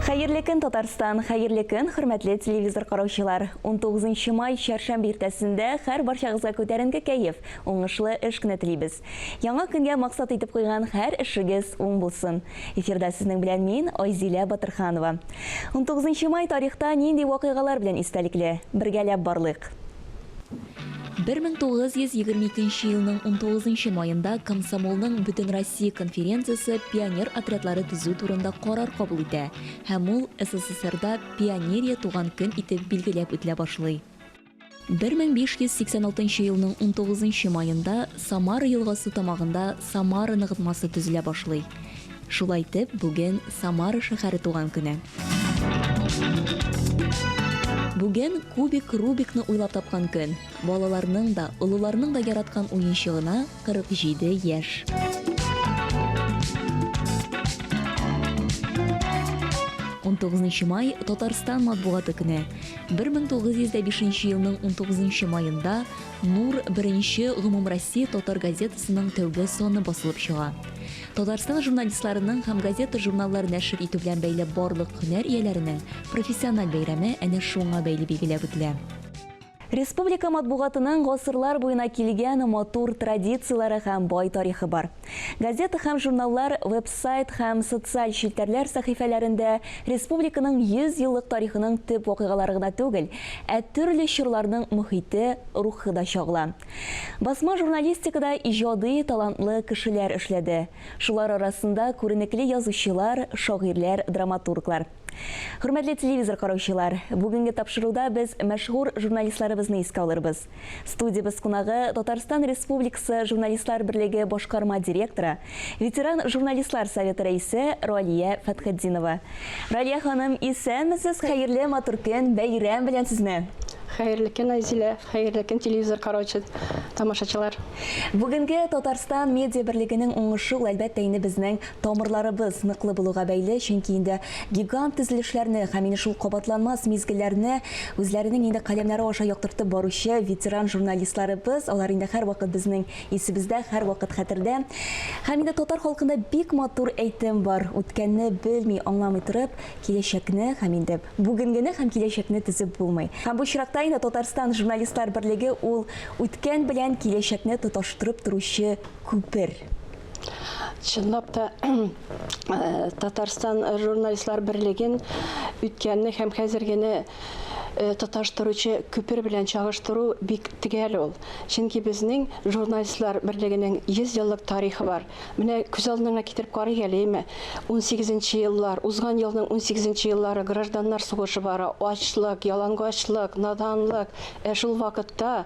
Хәерле көн, Татарстан, хәерле көн, хөрмәтле телевизор караучылар. 19 май чаршамбы иртәсендә һәр барчагызга күтәренке кәеф, уңышлы эш кенә телибез. Яңа көнгә максат итеп куйган һәр эшегез уң булсын. Эфирда сезнең белән мин, Айзилә Батырханова. 19 май тарихта нинди вакыйгалар белән истәлекле? Бергәләп барлык. 1922 елның 19 майында Комсомолның Бүтін Россия конференциясы пионер отрядлары төзү турында карар кабул итә. Һәм ул СССРда пионерия туган көн итеп билгеләп үтелә башлый. 1586 елның 19 майында Самара елгасы тамагында Самара ныгытмасы төзелә башлый. Шулай итеп, бүген Самара шәһәре туган көне. Бүген кубик Рубикны уйлап тапкан көн. Балаларның да, олыларның да яраткан уенчыгына 47 яшь. Май Татарстан матбугаты көне. 1905 елның 19 майында Нур 1-нче Гомумроссия татар газетасының тәүге саны басылып чыга. Татарстан журналистларының һәм газета журналлар нәшер итү белән бәйле барлык һөнәр ияләренең профессиональ бәйрәме әнә шуңа бәйле билгеләп үтелә. Республика матбугатының гасырлар буена килгән матур традицияләре һәм бай тарихы бар. Газета һәм журналлар, веб-сайт һәм социаль челтәрләр сәхифәләрендә республиканың 100 еллык тарихының төп вакыйгалары гына түгел, ә төрле чорларның мөхите, рухы да чагыла. Басма журналистикада иҗади талантлы кешеләр эшләде. Шулар арасында күренекле язучылар, шагыйрьләр, драматурглар. Хөрмәтле телевизор караучылар, бүгенге тапшыруда без мәшһүр журналистларыбызны искә алырбыз. Студиябыз кунагы Татарстан Республикасы Журналистлар берлеге башкарма директоры, ветеран журналистлар советы рәисе Ралия Фәтхетдинова. Ралия ханым, исәнмесез, хәерле матур көн, бәйрәм белән сезне. Хәерле көн, Айзилә, хәерле көн, телевизор караучы тамашачылар. Бүгенге Татарстан медиа берлегенең уңышы әлбәттә инде безнең тамырларыбыз ныклы булуга бәйле, чөнки инде гигант төзелешләрне һәм инде шул кабатланмас мизгелләрне үзләренең инде каләмнәре аша яктыртып баручы ветеран журналистларыбыз, алар инде һәрвакыт безнең исебездә, һәрвакыт хәтердә. Һәм инде татар халкында бик матур әйтем бар. Үткәнне белми, аңламый торып, киләчәкне һәм инде бүгенгене һәм киләчәкне төзеп булмый. Һәм бу чиракта инде Татарстан журналистлар берлеге ул үткән белән киләчәкне тоташтырып торучы күпер. Чынлап та Татарстан журналистлар берлеген үткәнне һәм хәзергене тоташтыручы күпер белән чагыштыру бик төгәл ул. Чөнки безнең журналистлар берлегенең 100 еллык тарихы бар. Менә күз алдына китереп карый әлеме? 18нче еллар, узган елның 18нче еллары гражданнар сугышы бара, ачлык, ялангачлык, наданлык. Шул вакытта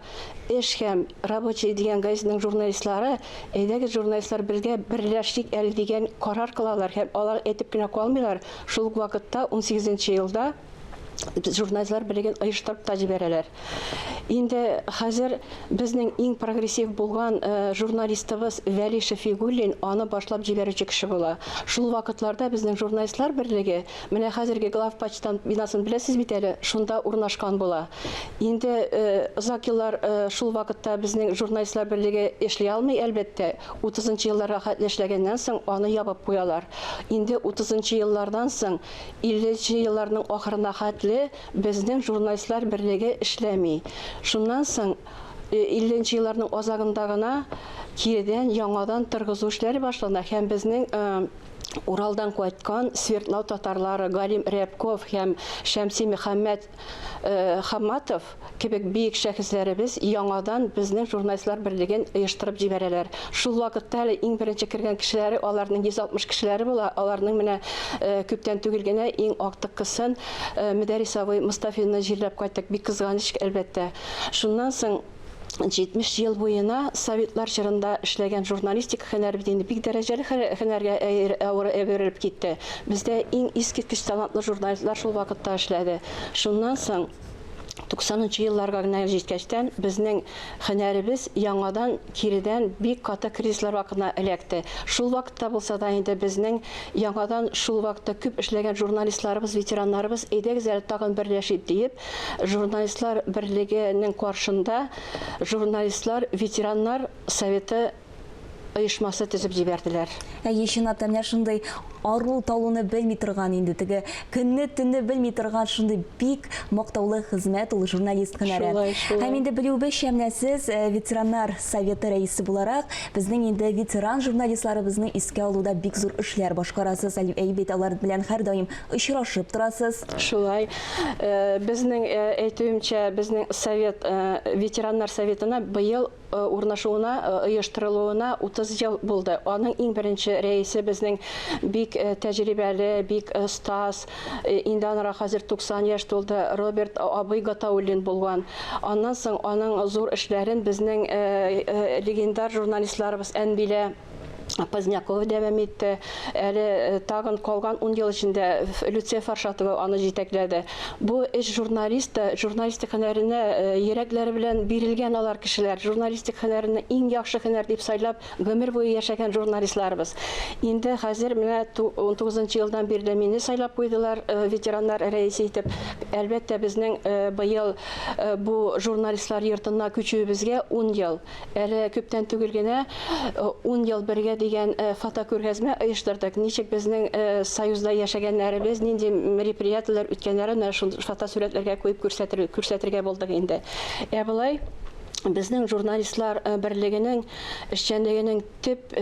эш һәм рабочий дигән газетаның журналистлары, әйдәгез журналистлар бергә берләшик әле дигән карар кылалар һәм алар әйтеп кенә калмыйлар. Шул вакытта 18нче елда журналистлар белеген оештырып та җибәрәләр. Инде хәзер безнең иң прогрессив булган журналистыбыз Вәли Шәфигуллин аны башлап җибәрүче кеше була. Шул вакытларда безнең журналистлар берлеге, менә хәзерге главпочтамт бинасын беләсез бит әле, шунда урнашкан була. Инде озак еллар шул вакытта безнең журналистлар берлеге эшли алмый, әлбәттә, 30нчы елларга хәтле эшләгәннән соң аны ябып куялар. Инде 30нчы еллардан соң 50нче елларның ахырына хәтле безнең журналистлар берлеге эшләми. Шуннан соң 50нче елларның азагында гына кирдән яңадан торгызу эшләре башлана һәм безнең Уралдан кайткан Свердлау татарлары Галим Рябков һәм Шәмси Мөхәммәд Хамматов кебек бик шәхесләребез яңадан безнең журналистлар берлеген оештырып җибәрәләр. Шул вакытта әле иң беренче кергән кешеләре, аларның 160 кешеләре була, аларның менә күптән түгел генә иң актыгысын Мөдәррисовый Мустафины җирләп кайттык, бик кызганыч әлбәттә. Шуннан соң 70 ел буена советлар чорында эшләгән журналистика һөнәре бит инде бик дәрәҗәле һөнәргә әверелеп китте. Бездә иң искиткеч талантлы журналистлар шул вакытта эшләде. Шуннан соң 90нчы елларга гына җиткәчтән безнең һөнәребез яңадан киридән бик каты кризислар вакытына эләкте. Шул вакытта булса да инде безнең яңадан шул вакытта күп эшләгән журналистларыбыз, ветераннарыбыз әйдәгез әле тагын берләшик диеп, журналистлар берлегенең каршында журналистлар, ветераннар советы оешмасы төзеп җибәрделәр. Чынлап та менә шундый ару талуны белми торган инде теге көнне төнне белми торган шундый бик мактаулы хезмәт ул журналист һөнәре. Һәм инде белүебезчә менә сез ветераннар советы рәисе буларак безнең инде ветеран журналистларыбызны искә алуда бик зур эшләр башкарасыз. Әлбәттә алар белән һәр даим очрашып торасыз. Шулай. Безнең әйтүемчә, безнең совет, ветераннар советына быел урнашуына, оештырылуына 30 ел булды. Аның иң беренче рәисе безнең бик тәҗрибәле, бик остаз, инде анара хәзер 90 яшь тулды, Роберт Абый Гатауллин булган. Аннан соң аның зур эшләрен безнең легендар журналистларыбыз Әнбилә Позднякова дәвам итте. Әле тагын калган 10 ел эчендә Люция Фаршатова аны җитәкләде. Бу эш журналистик һөнәренә йөрәкләре белән бирелгән алар кешеләр. Журналистик һөнәренә иң яхшы һөнәр дип сайлап гомер буе яшәгән журналистларыбыз. Инде хәзер менә 19 елдан бирле мине сайлап куйдылар ветераннар рәисе итеп. Әлбәттә безнең быел бу журналистлар йортына күчүебезгә 10 ел. Әле күптән түгел генә 10 ел бергә дигән фотокүргәзмә оештырдык. Ничек безнең союзда яшәгәннәребез, нинди мероприятияләр үткәннәрен шул фотосурәтләргә куеп күрсәтергә булдык инде. Булай безнең журналистлар берлегенең эшчәнлегенең төп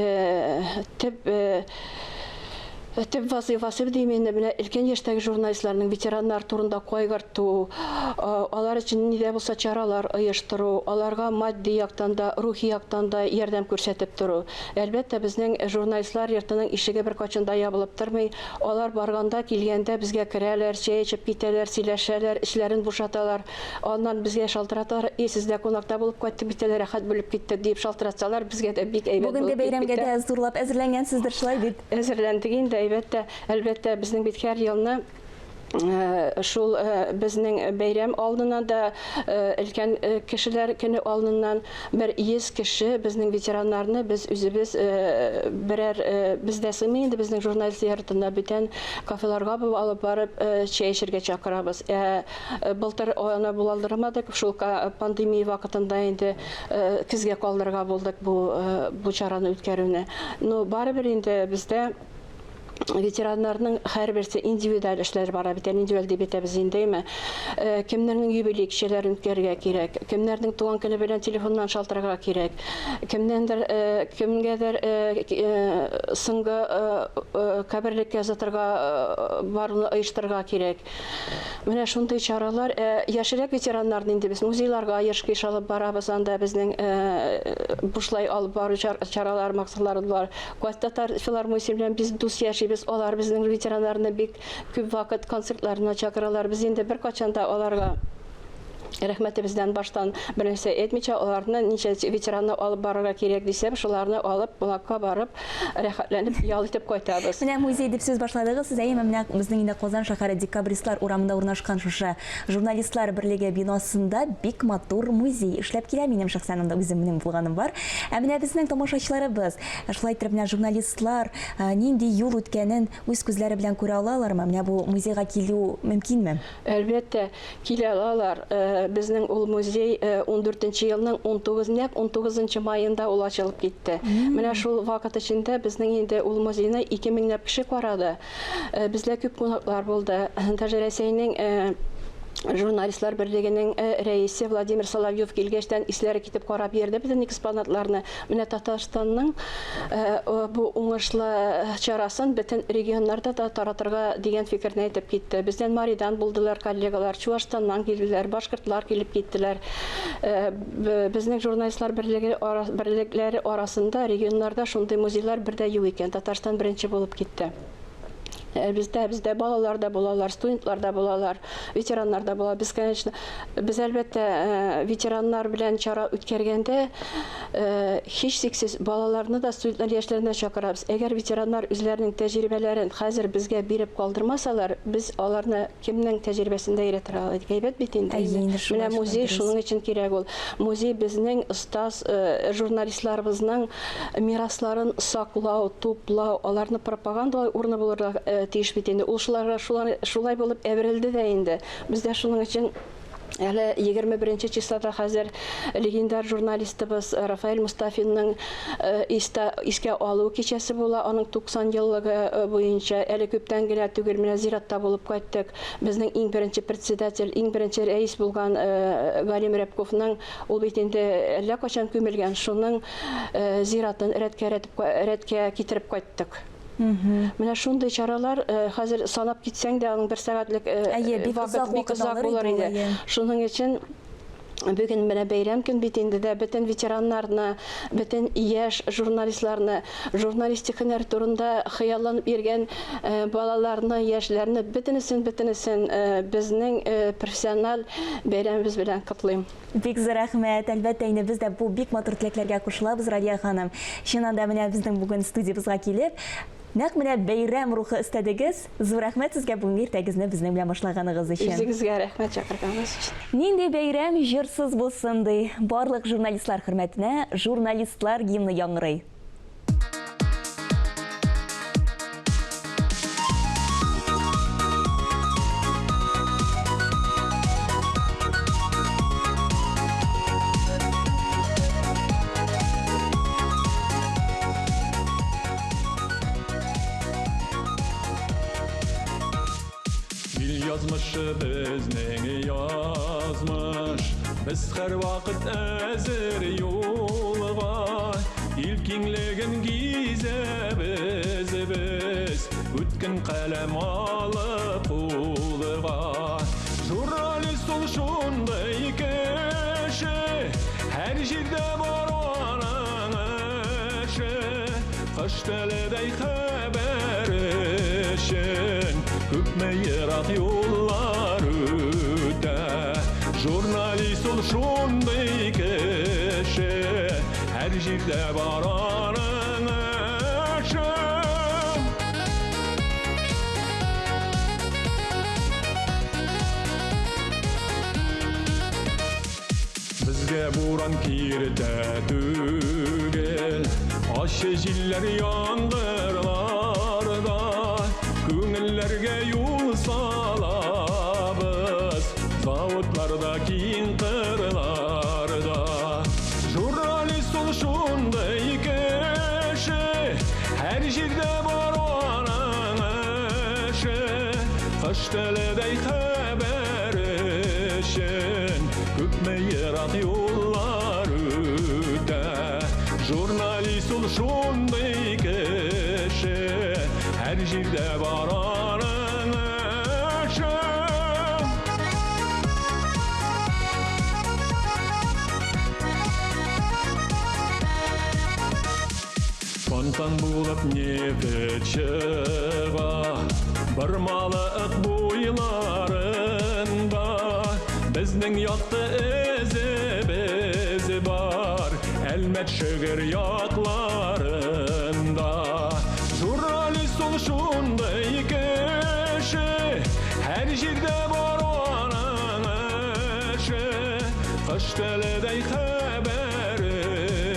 вазифасы димәк менә өлкән яшьтәге журналистларның ветераннар турында кайгырту, алар өчен нидә булса чаралар оештыру, аларга матди яктан да, рухи яктан да ярдәм күрсәтеп тору. Әлбәттә безнең журналистлар йортының ишеге беркайчан да ябылып тормый. Алар барганда, килгәндә безгә керәләр, чәй эчеп китәләр, сөйләшәләр, эшләрен бушаталар. Аннан безгә шалтыраталар, "Сездә кунакта булып кайтты бит, рәхәт булып китте" дип шалтыратсалар, безгә дә бик әйбәт булып китте. Бүгенге бәйрәмгә дә зурлап әзерләнгәнсездер шулай бит. Әзерләндек инде. Әлбәттә безнең бит һәр елны шул безнең бәйрәм алдыннан да өлкән кешеләр көне алдыннан 100 кеше безнең ветераннарны без үзебез берәр бездә сымый инде безнең журналист йортына бүтән кафеларга алып барып чәй эчәргә чакырабыз. Былтыр аны булалдырмадык, шул пандемия вакытында инде көзгә калдырырга булдык бу чараны үткәрүне. Ну барыбер инде бездә ветераннарның һәрберсе индивидуаль эшләр бара бит, индивидуаль дип әйтәбез инде. Кемнәрнең юбилей кичәләрен үткәрергә кирәк, кемнәрнең туган көне белән телефоннан шалтырырга кирәк, кемгәдер соңгы каберлеккә озатырга баруны оештырырга кирәк. Менә шундый чаралар яшьрәк ветераннарны инде без музейларга еш алып барабыз, анда безнең бушлай алып бару чаралар, максатлары бар. Татар филармониясе белән без дус яшибез, алар безнең ветераннарны бик күп вакыт концертларына чакыралар. Без инде беркайчан да аларга рәхмәтебездән баштан бернәрсә әйтмичә, аларны ничә ветеранны алып барырга кирәк дисәм, шуларны алып, кунакка барып, рәхәтләнеп ял итеп кайтабыз. Менә музей дип сүз башладыгыз, сез менә безнең инде Казан шәһәре Декабристлар урамында урнашкан шушы журналистлар берлеге бинасында бик матур музей эшләп килә. Минем шәхсән анда үземнең булганым бар. Менә безнең тамашачыларыбыз, шулай итеп менә журналистлар нинди юл үткәнен үз күзләре белән күрә алалармы? Менә бу музейга килү мөмкинме? Әлбәттә, килә алалар. Безнең ул музей 14 елның 19 майында ул ачылып китте. Менә шул вакыт эчендә безнең инде ул музейны 2000 кеше карады. Бездә күп кунаклар булды. Даже Рәсәйнең журналистлар берлегенең рәисе Владимир Соловьев килгәчтән исләре китеп карап йөрде безнең экспонатларны. Менә Татарстанның бу уңышлы чарасын бөтен регионнарда да таратырга дигән фикерне әйтеп китте. Бездән Маридан булдылар коллегалар, Чуашстаннан килделәр, башкортлар килеп киттеләр. Безнең журналистлар берлекләре арасында регионнарда шундый музейлар бердә юк икән. Татарстан беренче булып китте. Бездә балалар да булалар, студентлар да булалар, ветераннар да була. Без, конечно, без әлбәттә ветераннар белән чара үткәргәндә һичшиксез балаларны да, студентлар яшьләрне чакырабыз. Әгәр ветераннар үзләренең тәҗрибәләрен хәзер безгә биреп калдырмасалар, без аларны кемнең тәҗрибәсендә өйрәтергә алабыз. Әйбәт бит инде. Менә музей шуның өчен кирәк ул. Музей безнең остаз журналистларыбызның мирасларын саклау, туплау, аларны пропагандалау урыны булырга тиеш бит инде. Ул шулай булып әверелде дә инде. Бездә шуның өчен Әле 21 числода хәзер легендар журналистыбыз Рафаэль Мустафинның искә алу кичәсе була, аның 90 еллыгы буенча. Әле күптән генә түгел менә зиратта булып кайттык. Безнең иң беренче председатель, иң беренче рәис булган Галим Рәпковның ул бит инде әллә качан күмелгән, шуның зиратын рәткә китереп кайттык. Менә шундый чаралар хәзер санап китсәң дә аның 1 сәгатьлек вакыт бик озак булыр иде. Шуның өчен бүген менә бәйрәм көн бит инде дә бөтен ветераннарны, бөтен яшь журналистларны, журналистик һөнәр турында хыялланып йөргән балаларны, яшьләрне бөтенесен безнең профессиональ бәйрәмебез белән котлыйм. Бик зур рәхмәт. Әлбәттә, инде без дә бу бик матур теләкләргә кушылабыз, Радия ханым. Чыннан да менә безнең бүген студиябызга килеп, нәкъ менә бәйрәм рухы истәдегез. Зур рәхмәт сезгә бүген иртәгезне безнең белән башлаганыгыз өчен. Үзегезгә рәхмәт чакырганыгыз өчен. Нинди бәйрәм җырсыз булсын ди. Барлык журналистлар хөрмәтенә журналистлар гимны яңгырый. Yazmışı bizning yazmış, biz her vakit əzir yolğa, ilkinligin gizəbiz biz, ötkin qələm alıb qulğa. Jurnalist ol şunday kişi, her jirdə var onun işi, qış təliday xəbər işin, köpme yırak yollar öte. Jurnalist ol şunday kişi, her jirdə var onun işi. Bizge buran kirde tügel, aşı jiller yandırlarda, köngüllerge yol salabız, zavutlarda kin kırlarda. Jurnalist ol şunday kişi, her jirde var onun işi, kış teleday haber işin, köpme yırak yollar öte. Jurnalist ol şunday kişi, her jirde var onun işi. Fontan bulup nefret çığa, bir malık boylarında, bizning yoqda izimiz var, elmet şigir yoqlarında. Jurnalist ol şunday kişi, her jirdə var onun işi, qış təliday xəbər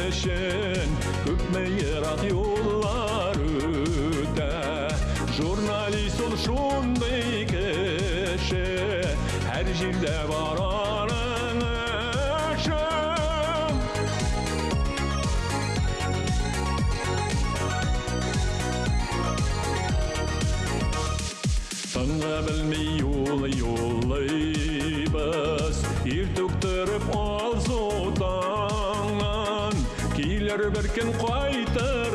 işin, köpme yırak yollar öte. Jurnalist ol şunday kişi, her jirdə var onun işi. Sanğa bilmey yollayız, irtöktürüp alzudan, kiler birkin qaytır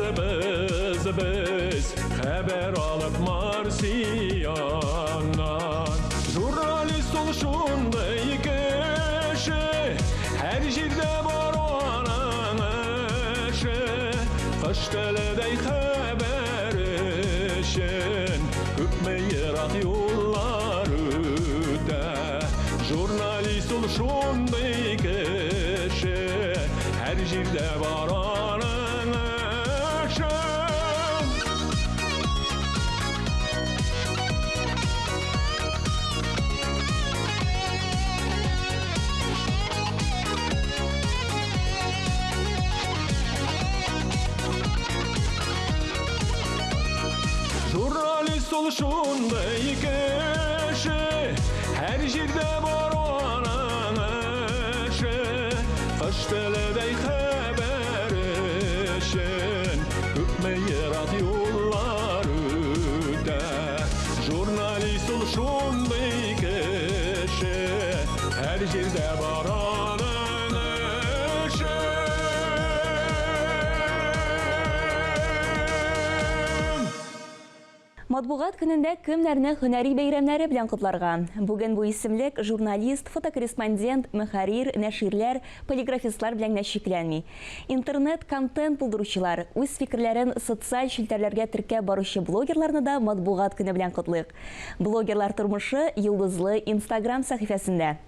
biz, xəbər alıb Marsiyandan. Jurnalist ol şunday kişi, her jirdə var onun işi, qış təliday xəbər işin, köpme yırak yollar öte. Jurnalist ol şunday kişi, her jirdə var onun işi. Jurnalist ol şunday kişi, her jirdə var onun Кыштеледей хәбәрешен күпмәе радиолар үтә. Журналист ул шундый кеше, һәр җирдә бар аның эше. Матбугат көнендә кемнәрне һөнәри бәйрәмнәре белән котларга. Бүген бу исемлек журналист, фотокорреспондент, мөхәррир, нәширләр, полиграфистлар белән генә чикләнми. Интернет-контент булдыручылар, үз фикерләрен социаль челтәрләргә теркәп баручы блогерларны да матбугат көне белән котлыйк. Блогерлар тормышы йолдызлы Instagram сәхифәсендә.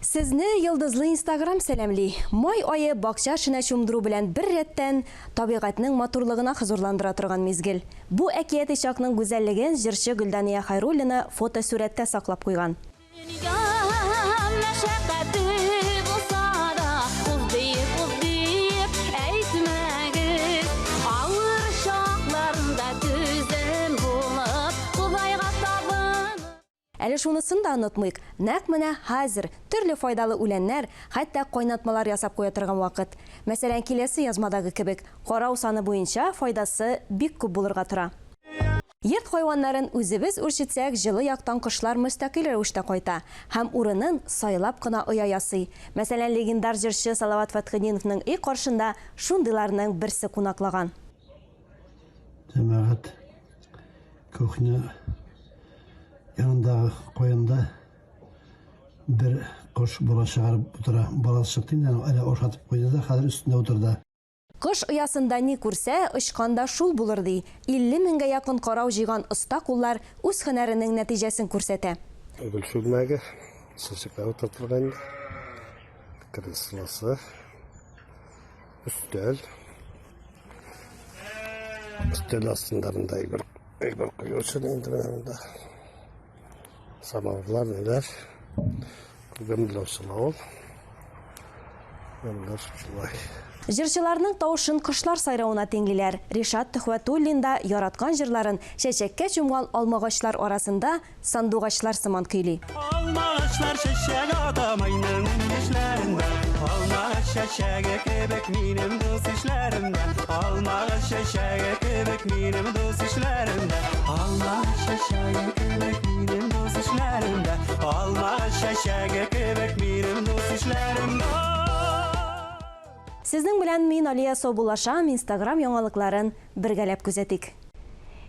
Сезне йылдызлы Instagram сәламли. Май айы бакча эшенә чумдыру белән бер рәттән табигатьнең матурлыгына хозурландыра торган мизгел. Бу әкияти чакның гүзәллеген җырчы Гөлдания Хайруллина фотосурәттә саклап куйган. Әле шунысын да онытмыйк. Нәкъ менә хәзер төрле файдалы үләннәр, хәтта кайнатмалар ясап куя торган вакыт. Мәсәлән, киләсе язмадагы кебек, карау саны буенча файдасы бик күп булырга тора. Йорт хайваннарын үзебез үрчетсәк, җылы яктан кошлар мөстәкыйль рәвештә кайта һәм урынын сайлап кына оя ясый. Мәсәлән, легендар җырчы Салават Фәтхетдиновның өй каршында шундыйларның берсе кунаклаган. Җәмәгать кухня yanında koyunda bir koş bola çıkarıp otura balası çıktı yani öyle ortatıp koydu da kadar üstünde oturdu. Кыш оясында ни күрсә, очканда шул булыр ди. 50 меңгә якын карау җыйган оста куллар үз һөнәренең нәтиҗәсен күрсәтә. Гөлшүлмәгә сәсекә утыртылган креслосы, өстәл астында әйбер коючы инде. Самавырлар нелер, күгемләү сылау, гөмләр шулай. Җырчыларның тавышын кошлар сайравына тиңлиләр. Ришат Төхвәтуллин да яраткан җырларын чәчәккә чумган алмагачлар арасында сандугачлар сыман көйли. Алмагачлар чәчәк атамайның эшләрендә, алмагач чәчәге кебек минем дус эшләремдә, алмагач чәчәге кебек минем дус эшләремдә, алмагач чәчәге кебек минем дус эшләремдә, алмагач чәчәге кебек минем дус эшләремдә. Сезнең белән мин Алия Собулашам, Instagram яңалыкларын бергәләп күзәтик.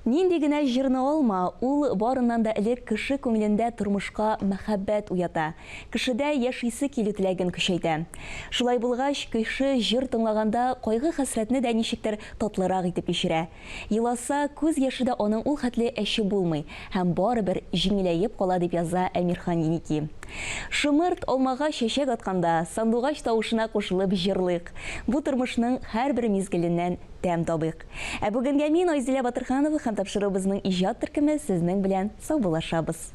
Нинди генә җырны алма, ул барыннан да элек кеше күңелендә тормышка мәхәббәт уята. Кешедә яшисе килү теләген көчәйтә. Шулай булгач, кеше җыр тыңлаганда кайгы-хәсрәтне дә ничектер татлырак итеп кичерә. Еласа, күз яше дә аның ул хәтле әче булмый һәм барыбер җиңеләеп кала дип яза Әмирхан Еники. Шымырт алмага чәчәк атканда, сандугач тавышына кушылып җырлыйк. Бу тормышның һәрбер мизгеленнән тәм табыйк. Ә бүгенгә мин Айзилә Батырханова һәм тапшыру безнең иҗат төркеме сезнең белән сау булашабыз.